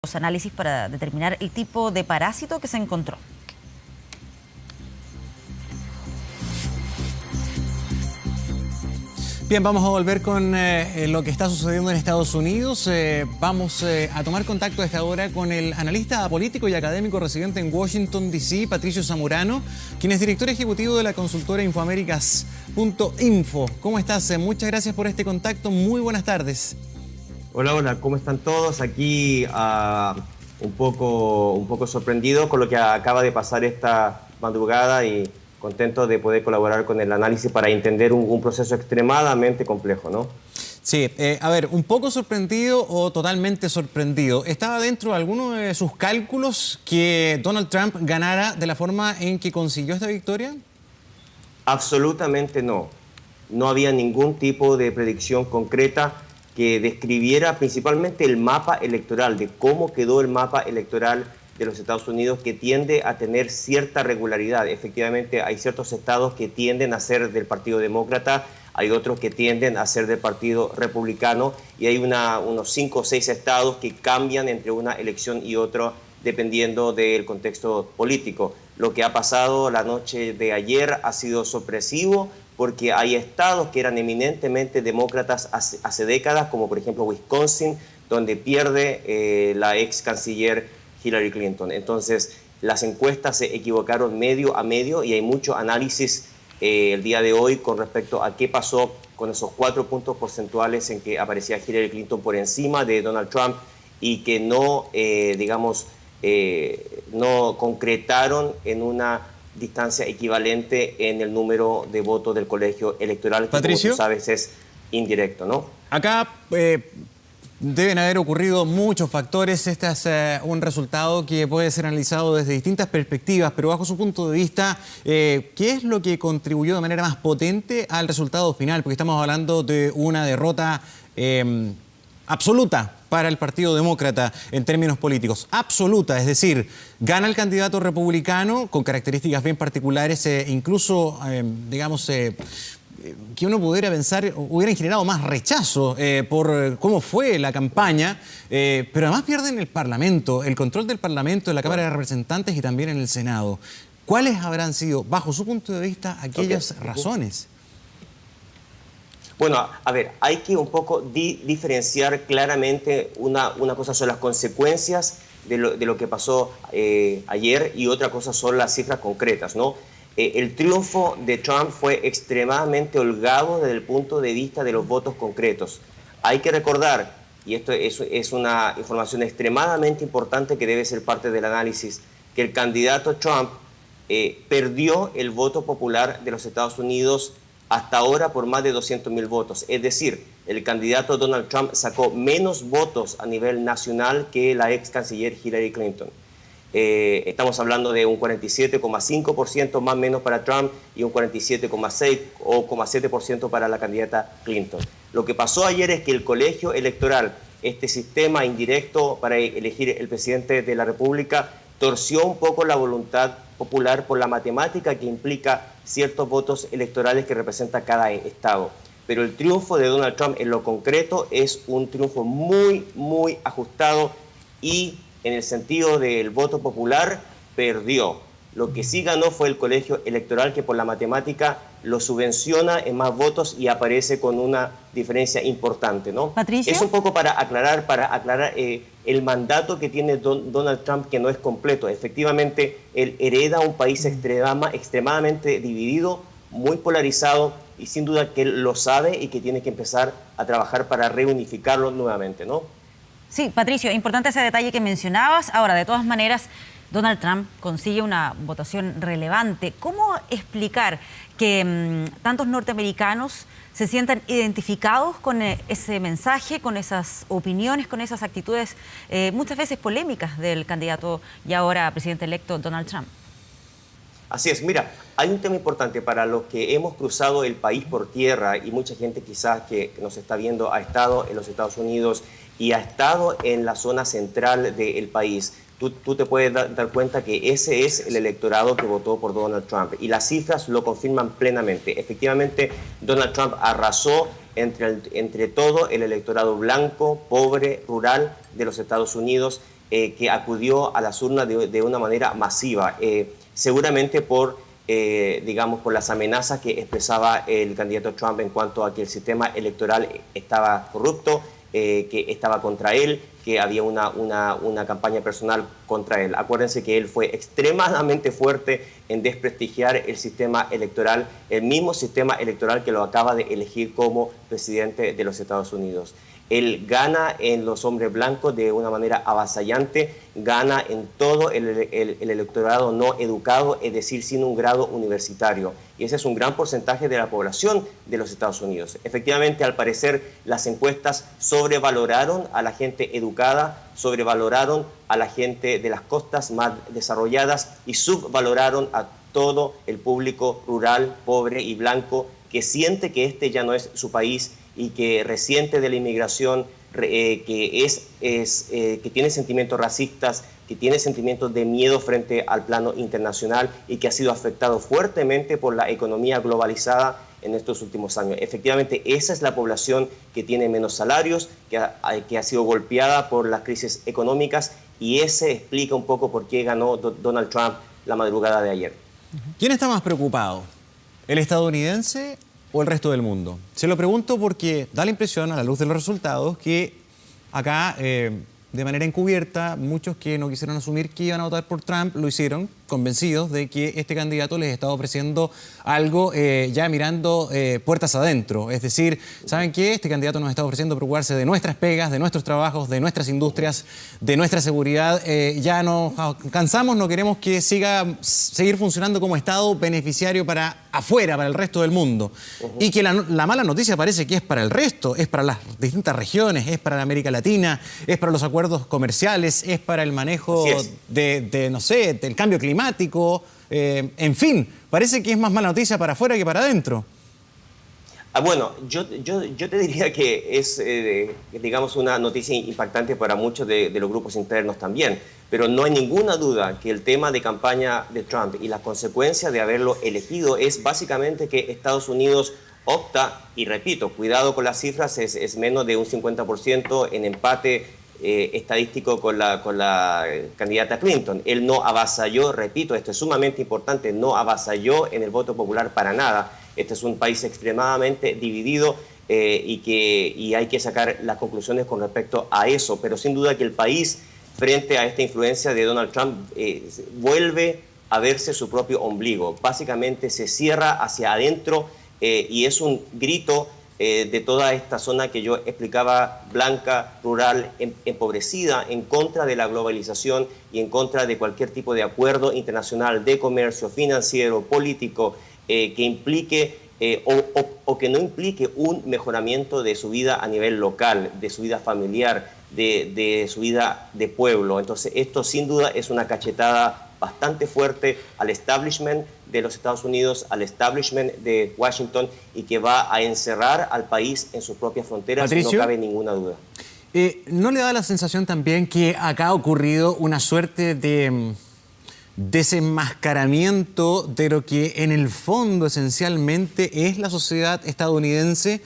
los análisis para determinar el tipo de parásito que se encontró. Bien, vamos a volver con lo que está sucediendo en Estados Unidos. Vamos a tomar contacto a esta hora con el analista político y académico residente en Washington, D.C., Patricio Zamorano, quien es director ejecutivo de la consultora Infoaméricas.info. ¿Cómo estás? Muchas gracias por este contacto. Muy buenas tardes. Hola, ¿cómo están todos? Aquí un poco sorprendido con lo que acaba de pasar esta madrugada y contento de poder colaborar con el análisis para entender un proceso extremadamente complejo, ¿no? Sí, a ver, un poco sorprendido o totalmente sorprendido. ¿Estaba dentro de alguno de sus cálculos que Donald Trump ganara de la forma en que consiguió esta victoria? Absolutamente no. No había ningún tipo de predicción concreta que describiera principalmente el mapa electoral, de cómo quedó el mapa electoral de los Estados Unidos, que tiende a tener cierta regularidad. Efectivamente, hay ciertos estados que tienden a ser del Partido Demócrata, hay otros que tienden a ser del Partido Republicano, y hay unos 5 o 6 estados que cambian entre una elección y otra dependiendo del contexto político. Lo que ha pasado la noche de ayer ha sido sorpresivo, porque hay estados que eran eminentemente demócratas hace décadas, como por ejemplo Wisconsin, donde pierde la ex canciller Hillary Clinton. Entonces, las encuestas se equivocaron medio a medio y hay mucho análisis el día de hoy con respecto a qué pasó con esos 4 puntos porcentuales en que aparecía Hillary Clinton por encima de Donald Trump y que no, no concretaron en una distancia equivalente en el número de votos del colegio electoral, que Patricio, como tú sabes es indirecto, ¿no? Acá deben haber ocurrido muchos factores. Este es un resultado que puede ser analizado desde distintas perspectivas, pero bajo su punto de vista, ¿qué es lo que contribuyó de manera más potente al resultado final? Porque estamos hablando de una derrota absoluta para el Partido Demócrata en términos políticos. Absoluta, es decir, gana el candidato republicano con características bien particulares, incluso, digamos, que uno pudiera pensar, hubieran generado más rechazo por cómo fue la campaña, pero además pierden el Parlamento, el control del Parlamento en la Cámara de Representantes y también en el Senado. ¿Cuáles habrán sido, bajo su punto de vista, aquellas razones? Bueno, a ver, hay que un poco diferenciar claramente una cosa son las consecuencias de lo que pasó ayer y otra cosa son las cifras concretas, ¿no? El triunfo de Trump fue extremadamente holgado desde el punto de vista de los votos concretos. Hay que recordar, y esto es una información extremadamente importante que debe ser parte del análisis, que el candidato Trump perdió el voto popular de los Estados Unidos hasta ahora por más de 200.000 votos. Es decir, el candidato Donald Trump sacó menos votos a nivel nacional que la ex canciller Hillary Clinton. Estamos hablando de un 47,5% más o menos para Trump y un 47,6 o 0,7% para la candidata Clinton. Lo que pasó ayer es que el colegio electoral, este sistema indirecto para elegir el presidente de la República, torció un poco la voluntad popular por la matemática que implica ciertos votos electorales que representa cada estado. Pero el triunfo de Donald Trump en lo concreto es un triunfo muy ajustado y en el sentido del voto popular perdió. Lo que sí ganó fue el colegio electoral, que por la matemática lo subvenciona en más votos y aparece con una diferencia importante, ¿no? Patricio. Es un poco para aclarar el mandato que tiene Donald Trump, que no es completo. Efectivamente, él hereda un país extremadamente dividido, muy polarizado, y sin duda que él lo sabe y que tiene que empezar a trabajar para reunificarlo nuevamente, ¿no? Sí, Patricio, importante ese detalle que mencionabas. Ahora, de todas maneras, Donald Trump consigue una votación relevante. ¿Cómo explicar que tantos norteamericanos se sientan identificados con ese mensaje, con esas opiniones, con esas actitudes muchas veces polémicas del candidato y ahora presidente electo Donald Trump? Así es, mira, hay un tema importante para los que hemos cruzado el país por tierra, y mucha gente quizás que nos está viendo ha estado en los Estados Unidos y ha estado en la zona central del país. Tú te puedes dar cuenta que ese es el electorado que votó por Donald Trump, y las cifras lo confirman plenamente. Efectivamente, Donald Trump arrasó entre todo el electorado blanco, pobre, rural de los Estados Unidos, que acudió a las urnas de una manera masiva, seguramente digamos, por las amenazas que expresaba el candidato Trump en cuanto a que el sistema electoral estaba corrupto, que estaba contra él, que había una campaña personal contra él. Acuérdense que él fue extremadamente fuerte en desprestigiar el sistema electoral, el mismo sistema electoral que lo acaba de elegir como presidente de los Estados Unidos. Él gana en los hombres blancos de una manera avasallante, gana en todo el electorado no educado, es decir, sin un grado universitario. Y ese es un gran porcentaje de la población de los Estados Unidos. Efectivamente, al parecer, las encuestas sobrevaloraron a la gente educada, sobrevaloraron a la gente de las costas más desarrolladas y subvaloraron a todo el público rural, pobre y blanco que siente que este ya no es su país y que resiente de la inmigración, que tiene sentimientos racistas, que tiene sentimientos de miedo frente al plano internacional y que ha sido afectado fuertemente por la economía globalizada en estos últimos años. Efectivamente, esa es la población que tiene menos salarios, que ha sido golpeada por las crisis económicas, y ese explica un poco por qué ganó Donald Trump la madrugada de ayer. ¿Quién está más preocupado? ¿El estadounidense o el resto del mundo? Se lo pregunto porque da la impresión, a la luz de los resultados, que acá, de manera encubierta, muchos que no quisieron asumir que iban a votar por Trump lo hicieron, convencidos de que este candidato les estaba ofreciendo algo ya mirando puertas adentro. Es decir, ¿saben qué? Este candidato nos está ofreciendo preocuparse de nuestras pegas, de nuestros trabajos, de nuestras industrias, de nuestra seguridad. Ya nos cansamos, no queremos que seguir funcionando como Estado beneficiario para afuera, para el resto del mundo. Y que la mala noticia parece que es para el resto, es para las distintas regiones, es para la América Latina, es para los acuerdos comerciales, es para el manejo no sé, del cambio climático. En fin, parece que es más mala noticia para afuera que para adentro. Bueno, yo te diría que es, digamos, una noticia impactante para muchos de los grupos internos también, pero no hay ninguna duda que el tema de campaña de Trump y las consecuencias de haberlo elegido es básicamente que Estados Unidos opta, y repito, cuidado con las cifras, es menos de un 50% en empate estadístico con la candidata Clinton. Él no avasalló, repito, esto es sumamente importante, no avasalló en el voto popular para nada. Este es un país extremadamente dividido y hay que sacar las conclusiones con respecto a eso, pero sin duda que el país, frente a esta influencia de Donald Trump, vuelve a verse su propio ombligo. Básicamente se cierra hacia adentro y es un grito de toda esta zona que yo explicaba, blanca, rural, empobrecida, en contra de la globalización y en contra de cualquier tipo de acuerdo internacional de comercio, financiero, político, que implique o que no implique un mejoramiento de su vida a nivel local, de su vida familiar, de su vida de pueblo. Entonces, esto sin duda es una cachetada bastante fuerte al establishment de los Estados Unidos, al establishment de Washington, y que va a encerrar al país en sus propias fronteras, Patricio, no cabe ninguna duda. ¿No le da la sensación también que acá ha ocurrido una suerte de desenmascaramiento de lo que en el fondo esencialmente es la sociedad estadounidense?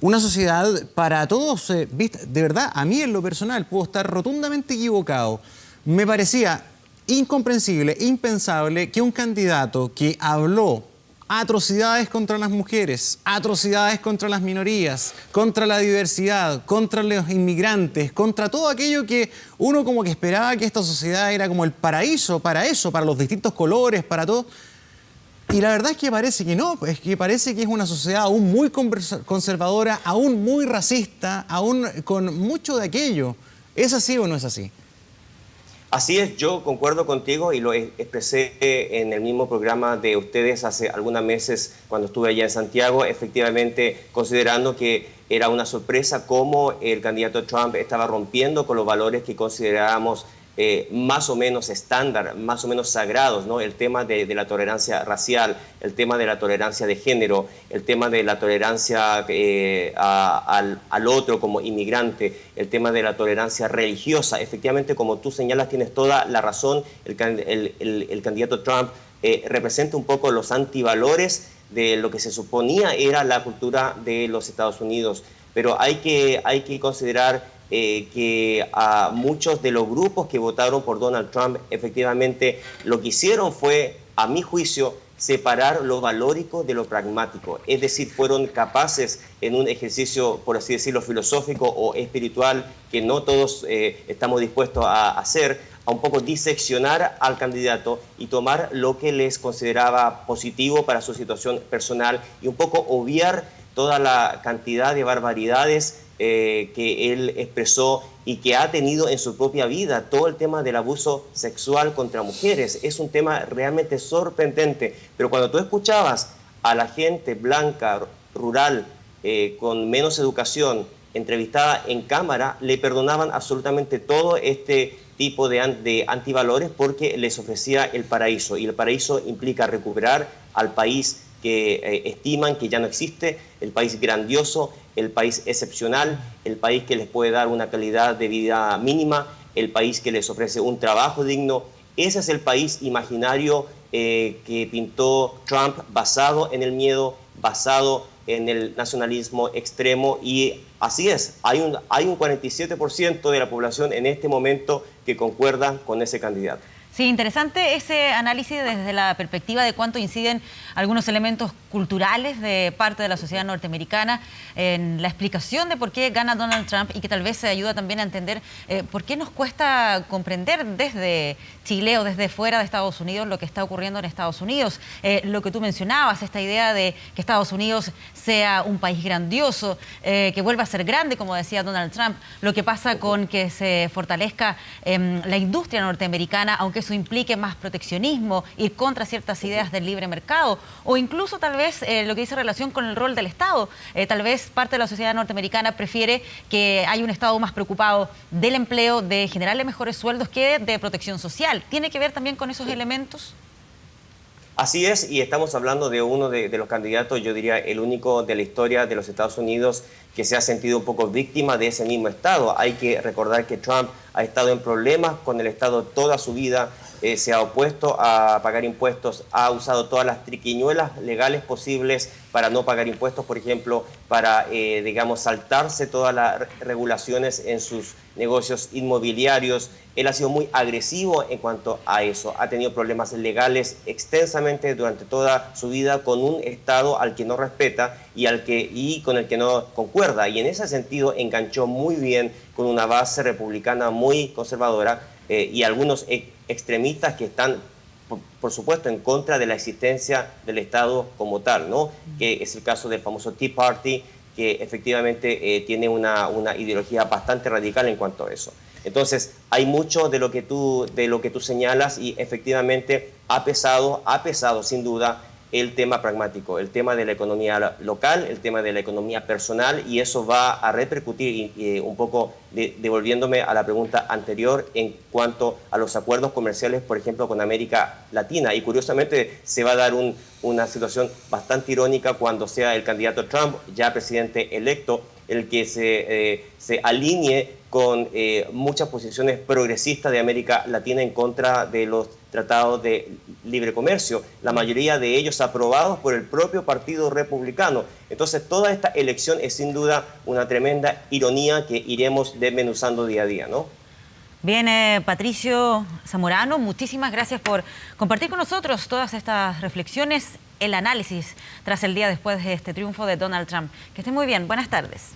Una sociedad para todos, de verdad, a mí en lo personal puedo estar rotundamente equivocado. Me parecía incomprensible, impensable que un candidato que habló atrocidades contra las mujeres, atrocidades contra las minorías, contra la diversidad, contra los inmigrantes, contra todo aquello que uno como que esperaba que esta sociedad era como el paraíso para eso, para los distintos colores, para todo. Y la verdad es que parece que no, es que parece que es una sociedad aún muy conservadora, aún muy racista, aún con mucho de aquello. ¿Es así o no es así? Así es, yo concuerdo contigo y lo expresé en el mismo programa de ustedes hace algunos meses cuando estuve allá en Santiago, efectivamente considerando que era una sorpresa cómo el candidato Trump estaba rompiendo con los valores que considerábamos más o menos estándar, más o menos sagrados, ¿no? El tema de la tolerancia racial, el tema de la tolerancia de género, el tema de la tolerancia al otro como inmigrante, el tema de la tolerancia religiosa. Efectivamente, como tú señalas, tienes toda la razón, el candidato Trump representa un poco los antivalores de lo que se suponía era la cultura de los Estados Unidos. Pero hay que considerar que a muchos de los grupos que votaron por Donald Trump efectivamente lo que hicieron fue, a mi juicio, separar lo valórico de lo pragmático. Es decir, fueron capaces en un ejercicio, por así decirlo, filosófico o espiritual, que no todos estamos dispuestos a hacer, a un poco diseccionar al candidato y tomar lo que les consideraba positivo para su situación personal y un poco obviar toda la cantidad de barbaridades que él expresó y que ha tenido en su propia vida. Todo el tema del abuso sexual contra mujeres es un tema realmente sorprendente, pero cuando tú escuchabas a la gente blanca, rural, con menos educación, entrevistada en cámara, le perdonaban absolutamente todo este tipo de antivalores porque les ofrecía el paraíso, y el paraíso implica recuperar al país que estiman que ya no existe, el país grandioso, el país excepcional, el país que les puede dar una calidad de vida mínima, el país que les ofrece un trabajo digno. Ese es el país imaginario que pintó Trump, basado en el miedo, basado en el nacionalismo extremo, y así es, hay un 47% de la población en este momento que concuerda con ese candidato. Sí, interesante ese análisis desde la perspectiva de cuánto inciden algunos elementos culturales de parte de la sociedad norteamericana en la explicación de por qué gana Donald Trump, y que tal vez se ayuda también a entender por qué nos cuesta comprender desde Chile o desde fuera de Estados Unidos lo que está ocurriendo en Estados Unidos. Lo que tú mencionabas, esta idea de que Estados Unidos sea un país grandioso, que vuelva a ser grande, como decía Donald Trump, lo que pasa con que se fortalezca la industria norteamericana, aunque eso implique más proteccionismo, ir contra ciertas ideas del libre mercado, o incluso tal vez lo que dice relación con el rol del Estado. Tal vez parte de la sociedad norteamericana prefiere que haya un Estado más preocupado del empleo, de generarle mejores sueldos, que de protección social. ¿Tiene que ver también con esos elementos? Así es, y estamos hablando de uno de los candidatos, yo diría el único de la historia de los Estados Unidos que se ha sentido un poco víctima de ese mismo Estado. Hay que recordar que Trump ha estado en problemas con el Estado toda su vida, se ha opuesto a pagar impuestos, ha usado todas las triquiñuelas legales posibles para no pagar impuestos, por ejemplo, para, digamos, saltarse todas las regulaciones en sus negocios inmobiliarios. Él ha sido muy agresivo en cuanto a eso, ha tenido problemas legales extensamente durante toda su vida con un Estado al que no respeta y con el que no concuerda, y en ese sentido enganchó muy bien con una base republicana muy conservadora y algunos extremistas que están, por supuesto, en contra de la existencia del Estado como tal, ¿no? Que es el caso del famoso Tea Party, que efectivamente tiene una ideología bastante radical en cuanto a eso. Entonces, hay mucho de lo que tú señalas, y efectivamente ha pesado sin duda el tema pragmático, el tema de la economía local, el tema de la economía personal, y eso va a repercutir, y un poco devolviéndome a la pregunta anterior en cuanto a los acuerdos comerciales, por ejemplo, con América Latina. Y curiosamente se va a dar una situación bastante irónica cuando sea el candidato Trump, ya presidente electo, el que se alinee con muchas posiciones progresistas de América Latina en contra de los tratados de libre comercio, la mayoría de ellos aprobados por el propio Partido Republicano. Entonces, toda esta elección es sin duda una tremenda ironía que iremos desmenuzando día a día, ¿no? Bien, Patricio Zamorano, muchísimas gracias por compartir con nosotros todas estas reflexiones, el análisis tras el día después de este triunfo de Donald Trump. Que esté muy bien, buenas tardes.